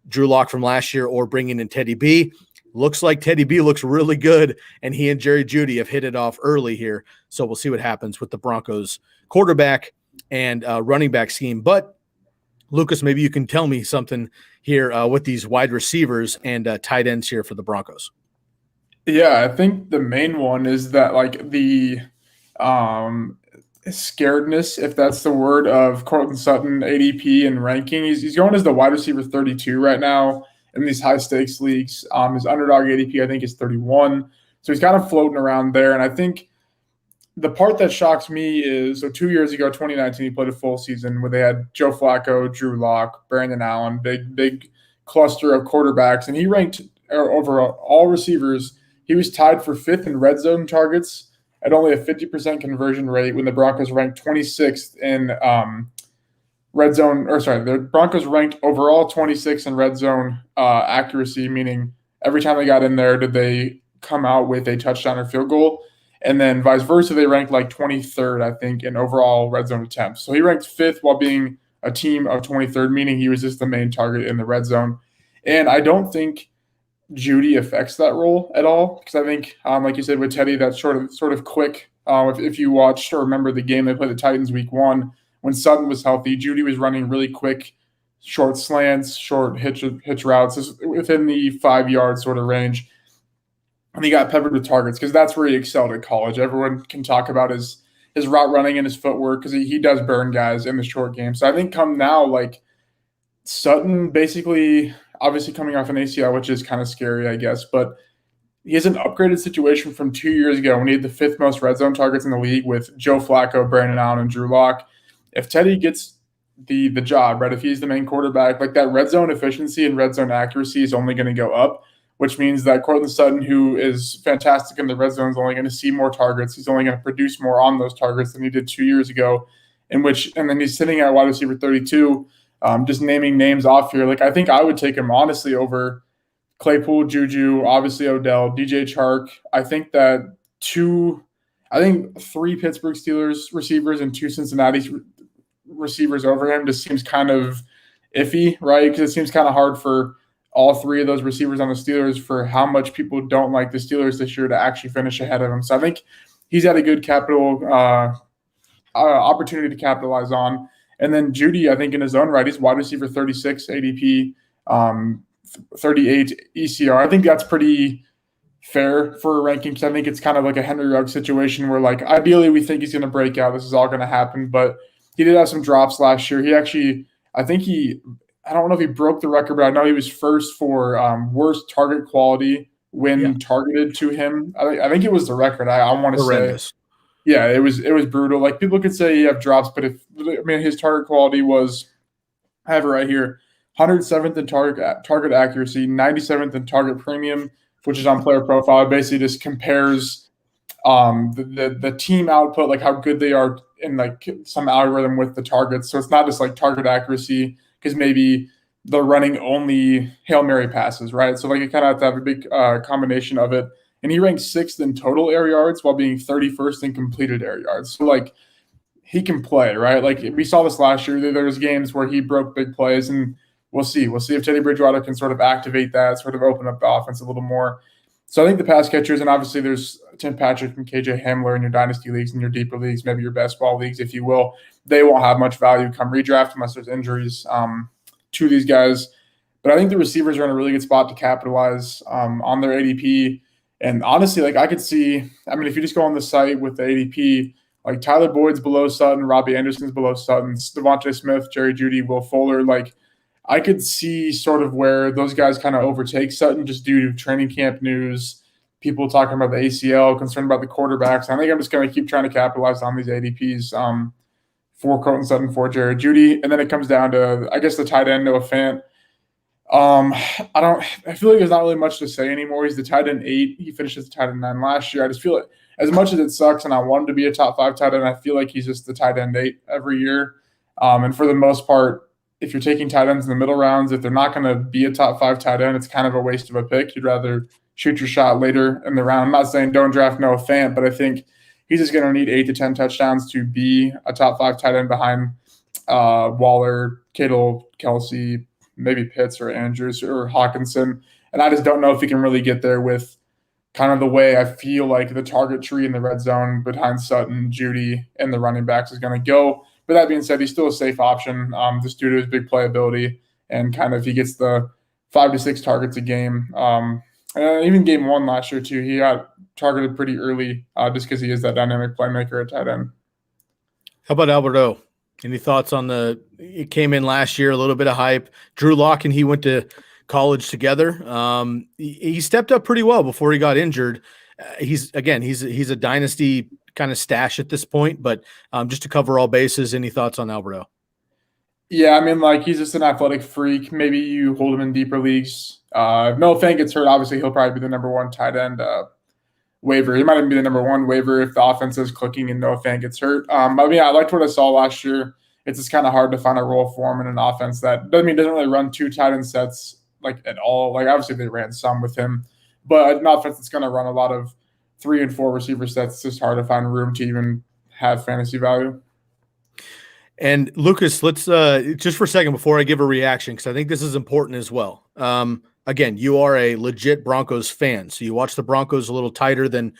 Drew Lock from last year or bringing in Teddy B. Looks like Teddy B looks really good, and he and Jerry Jeudy have hit it off early here. So we'll see what happens with the Broncos quarterback and running back scheme. But, Lucas, maybe you can tell me something here with these wide receivers and tight ends here for the Broncos. Yeah, I think the main one is that, like, the scaredness, if that's the word, of Cortland Sutton, ADP and ranking. He's going as the wide receiver 32 right now in these high-stakes leagues. His underdog ADP, I think, is 31. So he's kind of floating around there. And I think the part that shocks me is, so 2 years ago, 2019, he played a full season where they had Joe Flacco, Drew Lock, Brandon Allen, big cluster of quarterbacks. And he ranked over all receivers. He was tied for 5th in red zone targets at only a 50% conversion rate when the Broncos ranked 26th in red zone, the Broncos ranked overall 26th in red zone accuracy, meaning every time they got in there, did they come out with a touchdown or field goal? And then vice versa, they ranked like 23rd, I think, in overall red zone attempts. So he ranked 5th while being a team of 23rd, meaning he was just the main target in the red zone. And I don't think Jeudy affects that role at all, because I think, like you said with Teddy, that's sort of quick. If you watched or remember the game they played the Titans week 1, when Sutton was healthy, Jeudy was running really quick, short slants, short hitch routes within the 5-yard sort of range. And he got peppered with targets because that's where he excelled at college. Everyone can talk about his route running and his footwork because he does burn guys in the short game. So I think come now, like, Sutton basically, obviously coming off an ACL, which is kind of scary, I guess, but he has an upgraded situation from 2 years ago when he had the 5th most red zone targets in the league with Joe Flacco, Brandon Allen, and Drew Lock. If Teddy gets the job, right, if he's the main quarterback, like, that red zone efficiency and red zone accuracy is only going to go up, which means that Cortland Sutton, who is fantastic in the red zone, is only going to see more targets. He's only going to produce more on those targets than he did 2 years ago, and then he's sitting at wide receiver 32. Just naming names off here, like, I think I would take him honestly over Claypool, Juju, obviously Odell, DJ Chark. I think 3 Pittsburgh Steelers receivers and 2 Cincinnati receivers over him just seems kind of iffy, right? Because it seems kind of hard for all 3 of those receivers on the Steelers, for how much people don't like the Steelers this year, to actually finish ahead of him. So I think he's had a good opportunity to capitalize on. And then Jeudy, I think in his own right, he's wide receiver 36 ADP, 38 ECR. I think that's pretty fair for a ranking, because I think it's kind of like a Henry Ruggs situation where, like, ideally we think he's going to break out. This is all going to happen. But he did have some drops last year. I don't know if he broke the record, but I know he was first for worst target quality when targeted to him. I think it was the record. I want to say. Yeah, it was brutal. Like, people could say you have drops, but his target quality was, I have it right here, 107th in target accuracy, 97th in target premium, which is on player profile. It basically just compares the team output, like how good they are in like some algorithm with the targets. So it's not just like target accuracy, because maybe they're running only Hail Mary passes, right? So like you kind of have to have a big combination of it. And he ranks 6th in total air yards while being 31st in completed air yards. So like he can play, right? Like we saw this last year. There was games where he broke big plays, and we'll see. We'll see if Teddy Bridgewater can sort of activate that, sort of open up the offense a little more. So I think the pass catchers, and obviously there's Tim Patrick and KJ Hamler in your dynasty leagues and your deeper leagues, maybe your best ball leagues, if you will. They won't have much value come redraft unless there's injuries to these guys. But I think the receivers are in a really good spot to capitalize on their ADP. And honestly, like I could see, I mean, if you just go on the site with the ADP, like Tyler Boyd's below Sutton, Robbie Anderson's below Sutton, Devontae Smith, Jerry Jeudy, Will Fuller. Like I could see sort of where those guys kind of overtake Sutton just due to training camp news, people talking about the ACL, concerned about the quarterbacks. I think I'm just going to keep trying to capitalize on these ADPs for Courtland Sutton, for Jerry Jeudy. And then it comes down to, I guess, the tight end, Noah Fant. I feel like there's not really much to say anymore. He's the tight end 8. He finished as the tight end 9 last year. I just feel like as much as it sucks and I want him to be a top 5 tight end, I feel like he's just the tight end 8 every year. And for the most part, if you're taking tight ends in the middle rounds, if they're not going to be a top 5 tight end, it's kind of a waste of a pick. You'd rather shoot your shot later in the round. I'm not saying don't draft Noah Fant, but I think he's just going to need 8 to 10 touchdowns to be a top 5 tight end behind Waller, Kittle, Kelsey, maybe Pitts or Andrews or Hawkinson. And I just don't know if he can really get there with kind of the way I feel like the target tree in the red zone behind Sutton, Jeudy, and the running backs is going to go. But that being said, he's still a safe option just due to his big playability and kind of he gets the 5 to 6 targets a game. And even game 1 last year too, he got targeted pretty early just because he is that dynamic playmaker at tight end. How about Alberto? Any thoughts on it came in last year, a little bit of hype. Drew Lock and he went to college together. He stepped up pretty well before he got injured. He's a dynasty kind of stash at this point, but just to cover all bases, any thoughts on Alberto? Yeah, I mean, like he's just an athletic freak. Maybe you hold him in deeper leagues. If Noah Fant gets hurt, obviously he'll probably be the number 1 tight end waiver. He might even be the number 1 waiver if the offense is clicking and Noah Fant gets hurt. I mean, I liked what I saw last year. It's just kind of hard to find a role for him in an offense that doesn't really run 2 tight end sets like at all. Like obviously they ran some with him, but an offense that's going to run a lot of 3 and 4 receiver sets, it's just hard to find room to even have fantasy value. And Lucas, let's just for a second before I give a reaction, because I think this is important as well. Again, you are a legit Broncos fan, so you watch the Broncos a little tighter than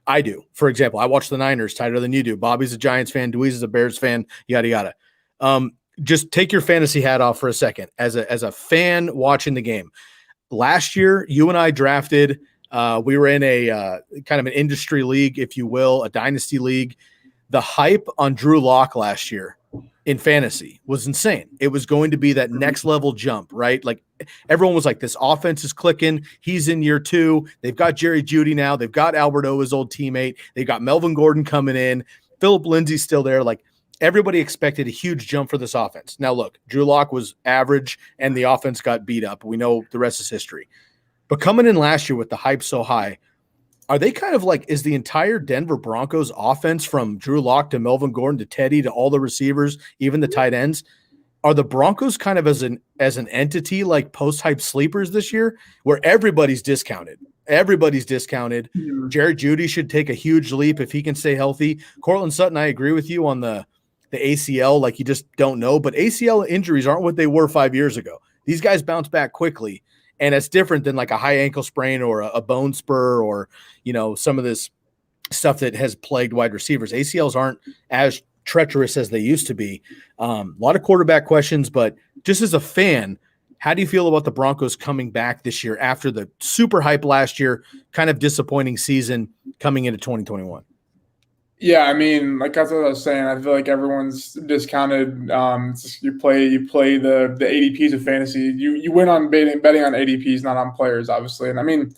I do. For example, I watch the Niners tighter than you do. Bobby's a Giants fan. Deweese is a Bears fan, yada, yada. Just take your fantasy hat off for a second. As a fan watching the game, last year, you and I drafted, we were in a kind of an industry league, if you will, a dynasty league. The hype on Drew Lock last year in fantasy was insane. It was going to be that next level jump, right? Like everyone was like, this offense is clicking. He's in year 2. They've got Jerry Jeudy now. They've got Alberto, his old teammate. They've got Melvin Gordon coming in. Phillip Lindsay's still there. Like everybody expected a huge jump for this offense. Now look, Drew Lock was average and the offense got beat up. We know the rest is history. But coming in last year with the hype so high, are they kind of like, is the entire Denver Broncos offense from Drew Lock to Melvin Gordon to Teddy to all the receivers, even the tight ends, are the Broncos kind of as an entity like post-hype sleepers this year where everybody's discounted? Everybody's discounted. Yeah. Jerry Jeudy should take a huge leap if he can stay healthy. Courtland Sutton, I agree with you on the ACL. Like you just don't know, but ACL injuries aren't what they were 5 years ago. These guys bounce back quickly. And it's different than like a high ankle sprain or a bone spur or, you know, some of this stuff that has plagued wide receivers. ACLs aren't as treacherous as they used to be. A lot of quarterback questions, but just as a fan, how do you feel about the Broncos coming back this year after the super hype last year, kind of disappointing season coming into 2021? Yeah, I mean, like that's what I was saying. I feel like everyone's discounted. You play the ADPs of fantasy. You win on betting on ADPs, not on players, obviously. And I mean,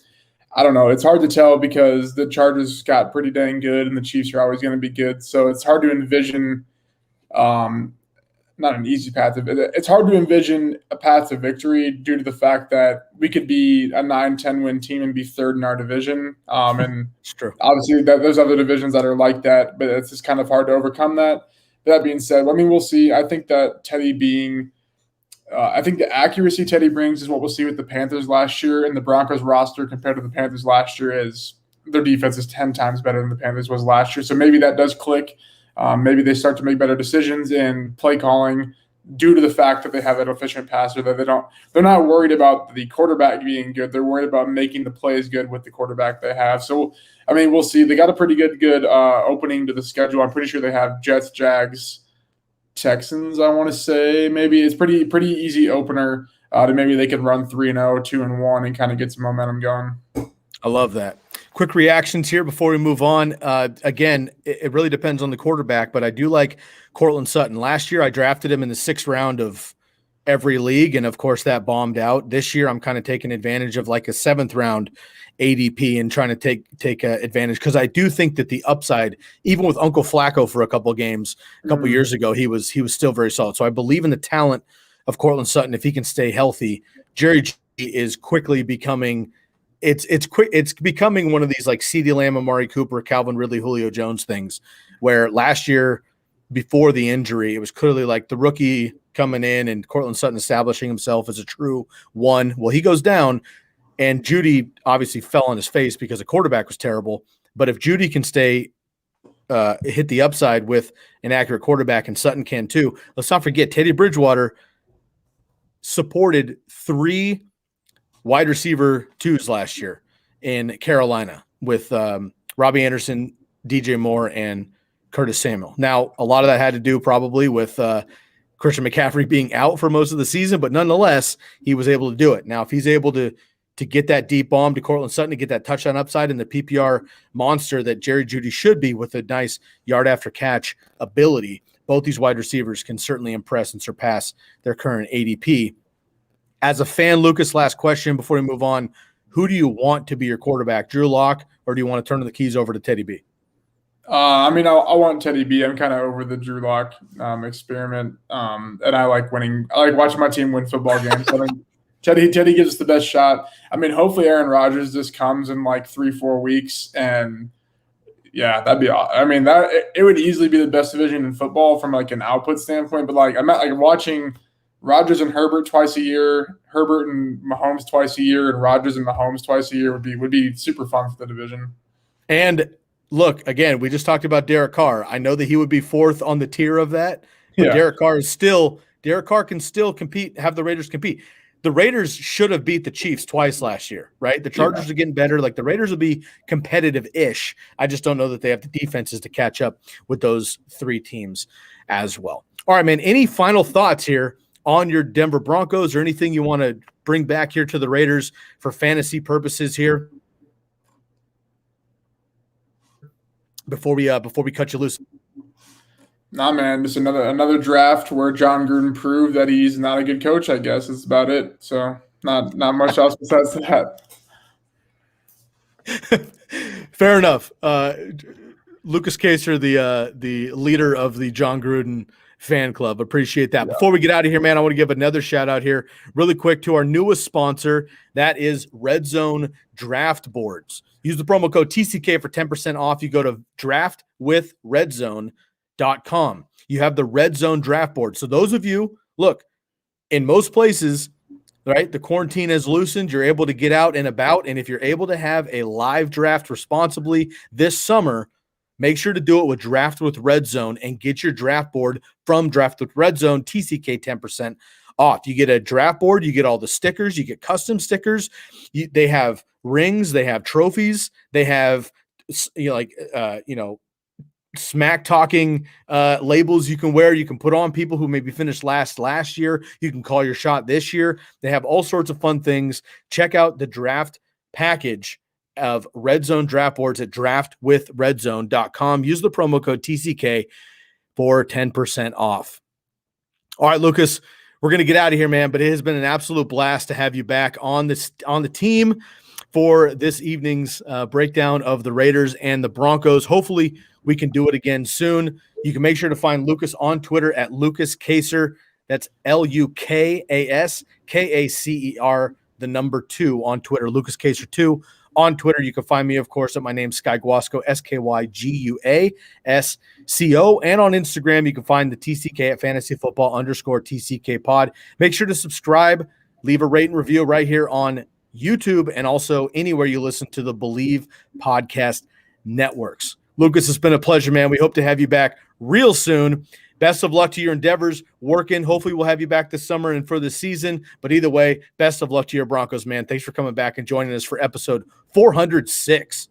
I don't know. It's hard to tell because the Chargers got pretty dang good, and the Chiefs are always going to be good. So it's hard to envision not an easy path. It's hard to envision a path to victory due to the fact that we could be a 9-10 win team and be third in our division. And It's true. obviously there's other divisions that are like that, but it's just kind of hard to overcome that. That being said, I mean, we'll see. I think that I think the accuracy Teddy brings is what we'll see with the Panthers last year, and the Broncos roster compared to the Panthers last year is their defense is 10 times better than the Panthers was last year. So maybe that does click. Maybe they start to make better decisions in play calling due to the fact that they have an efficient passer, that they're not worried about the quarterback being good. They're worried about making the plays good with the quarterback they have. So, I mean, we'll see. They got a pretty good opening to the schedule. I'm pretty sure they have Jets, Jags, Texans, I want to say. Maybe it's pretty easy opener to maybe they can run 3-0, 2-1, and kind of get some momentum going. I love that. Quick reactions here before we move on. Again, it really depends on the quarterback, but I do like Courtland Sutton. Last year, I drafted him in the 6th round of every league, and of course, that bombed out. This year, I'm kind of taking advantage of like a 7th round ADP and trying to take advantage, because I do think that the upside, even with Uncle Flacco for a couple of games a couple years ago, he was still very solid. So I believe in the talent of Courtland Sutton if he can stay healthy. Jerry G is quickly becoming – it's becoming one of these like CeeDee Lamb, Amari Cooper, Calvin Ridley, Julio Jones things, where last year before the injury, it was clearly like the rookie coming in and Courtland Sutton establishing himself as a true one. Well, he goes down, and Judy obviously fell on his face because the quarterback was terrible. But if Judy can stay hit the upside with an accurate quarterback, and Sutton can too, let's not forget Teddy Bridgewater supported 3 wide receiver 2s last year in Carolina with Robbie Anderson, DJ Moore, and Curtis Samuel. Now, a lot of that had to do probably with Christian McCaffrey being out for most of the season, but nonetheless, he was able to do it. Now, if he's able to get that deep bomb to Courtland Sutton to get that touchdown upside and the PPR monster that Jerry Jeudy should be with a nice yard after catch ability, both these wide receivers can certainly impress and surpass their current ADP. As a fan, Lucas, last question before we move on. Who do you want to be your quarterback, Drew Lock, or do you want to turn the keys over to Teddy B? I mean, I want Teddy B. I'm kind of over the Drew Lock experiment, and I like winning. I like watching my team win football games. I think Teddy gives us the best shot. I mean, hopefully Aaron Rodgers just comes in like 3-4 weeks, and yeah, that'd be. I mean, it would easily be the best division in football from like an output standpoint. But like, I'm not like watching Rodgers and Herbert twice a year, Herbert and Mahomes twice a year, and Rodgers and Mahomes twice a year would be super fun for the division. And look, again, we just talked about Derek Carr. I know that he would be 4th on the tier of that, but yeah. Derek Carr can still compete, have the Raiders compete. The Raiders should have beat the Chiefs twice last year, right? The Chargers are getting better. Like the Raiders will be competitive-ish. I just don't know that they have the defenses to catch up with those 3 teams as well. All right, man, any final thoughts here on your Denver Broncos or anything you want to bring back here to the Raiders for fantasy purposes here before we cut you loose? Nah, man, just another draft where John Gruden proved that he's not a good coach, I guess. That's about it. So not much else besides that. Fair enough. Lukas Kacer, the leader of the John Gruden fan club. Appreciate that. Yeah. Before we get out of here, man, I want to give another shout out here really quick to our newest sponsor. That is Red Zone Draft Boards. Use the promo code TCK for 10% off. You go to draftwithredzone.com. You have the Red Zone Draft Board. So those of you, look, in most places, right, the quarantine has loosened. You're able to get out and about. And if you're able to have a live draft responsibly this summer, make sure to do it with Draft with Red Zone and get your draft board from Draft with Red Zone, TCK 10% off. You get a draft board, you get all the stickers, you get custom stickers. They have rings, they have trophies, they have smack talking labels you can wear. You can put on people who maybe finished last year. You can call your shot this year. They have all sorts of fun things. Check out the draft package of Red Zone draft boards at draftwithredzone.com. Use the promo code TCK for 10% off. All right, Lucas, we're going to get out of here, man, but it has been an absolute blast to have you back on the team for this evening's breakdown of the Raiders and the Broncos. Hopefully we can do it again soon. You can make sure to find Lukas on Twitter at Lukas Kacer. That's LUKASKACER, the number 2 on Twitter, Lukas Kacer 2 on Twitter. You can find me, of course, at my name, Sky Guasco, SKYGUASCO. And on Instagram, you can find the TCK at fantasyfootball_TCK pod. Make sure to subscribe, leave a rate and review right here on YouTube, and also anywhere you listen to the Believe podcast networks. Lukas, it's been a pleasure, man. We hope to have you back real soon. Best of luck to your endeavors working. Hopefully we'll have you back this summer and for the season. But either way, best of luck to your Broncos, man. Thanks for coming back and joining us for episode 406.